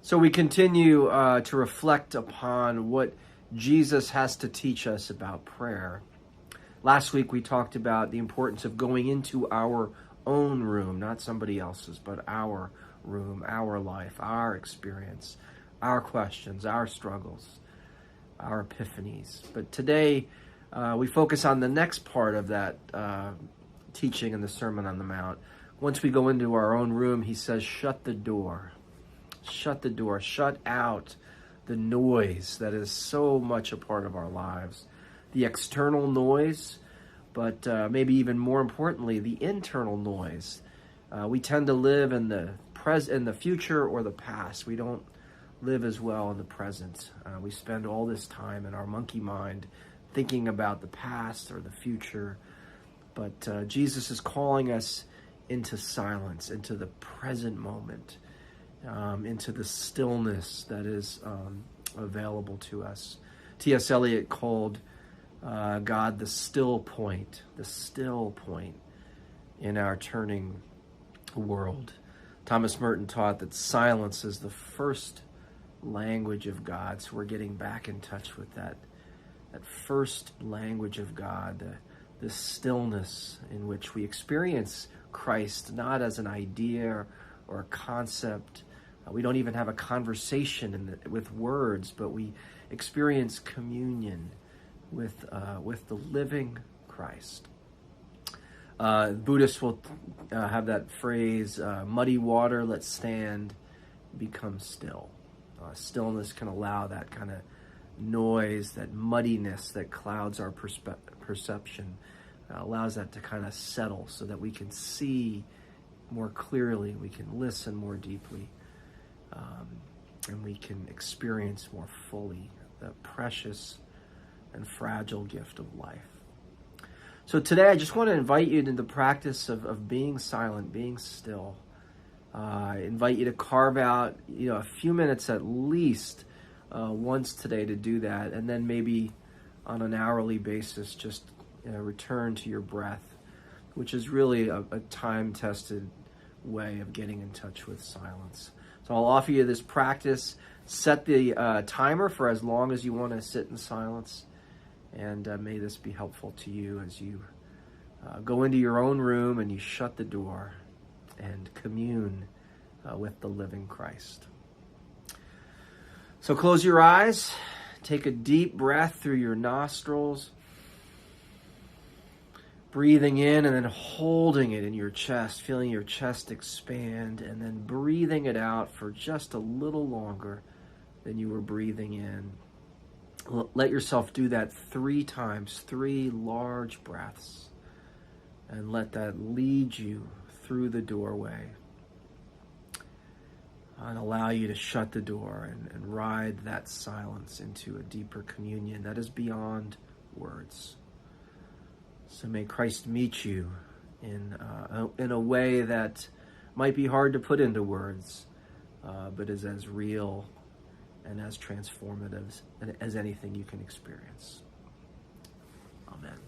So we continue to reflect upon what Jesus has to teach us about prayer. Last week we talked about the importance of going into our own room, not somebody else's, but our room, our life, our experience, our questions, our struggles, our epiphanies. But today we focus on the next part of that teaching in the Sermon on the Mount. Once we go into our own room, he says, shut the door. Shut the door. Shut out the noise that is so much a part of our lives. The external noise, but maybe even more importantly, the internal noise. We tend to live in the future or the past. We don't live as well in the present. We spend all this time in our monkey mind thinking about the past or the future. But Jesus is calling us into silence, into the present moment, into the stillness that is available to us. T.S. Eliot called God the still point in our turning world. Thomas Merton taught that silence is the first language of God. So we're getting back in touch with that first language of God, the stillness in which we experience Christ, not as an idea or a concept. We don't even have a conversation with words, but we experience communion with the living Christ. Buddhists will have that phrase, muddy water, let's stand, become still. Stillness can allow that kind of noise, that muddiness that clouds our perception, allows that to kind of settle so that we can see more clearly, we can listen more deeply, and we can experience more fully the precious and fragile gift of life. So today I just want to invite you into the practice of being silent, being still. I invite you to carve out a few minutes at least once today to do that, and then maybe on an hourly basis just return to your breath, which is really a time-tested way of getting in touch with silence. So I'll offer you this practice. Set the timer for as long as you want to sit in silence, and may this be helpful to you as you go into your own room and you shut the door and commune with the living Christ. So close your eyes, take a deep breath through your nostrils, breathing in and then holding it in your chest, feeling your chest expand, and then breathing it out for just a little longer than you were breathing in. Let yourself do that 3 times, 3 large breaths, and let that lead you through the doorway and allow you to shut the door and ride that silence into a deeper communion that is beyond words. So may Christ meet you in a way that might be hard to put into words, but is as real and as transformative as anything you can experience. Amen.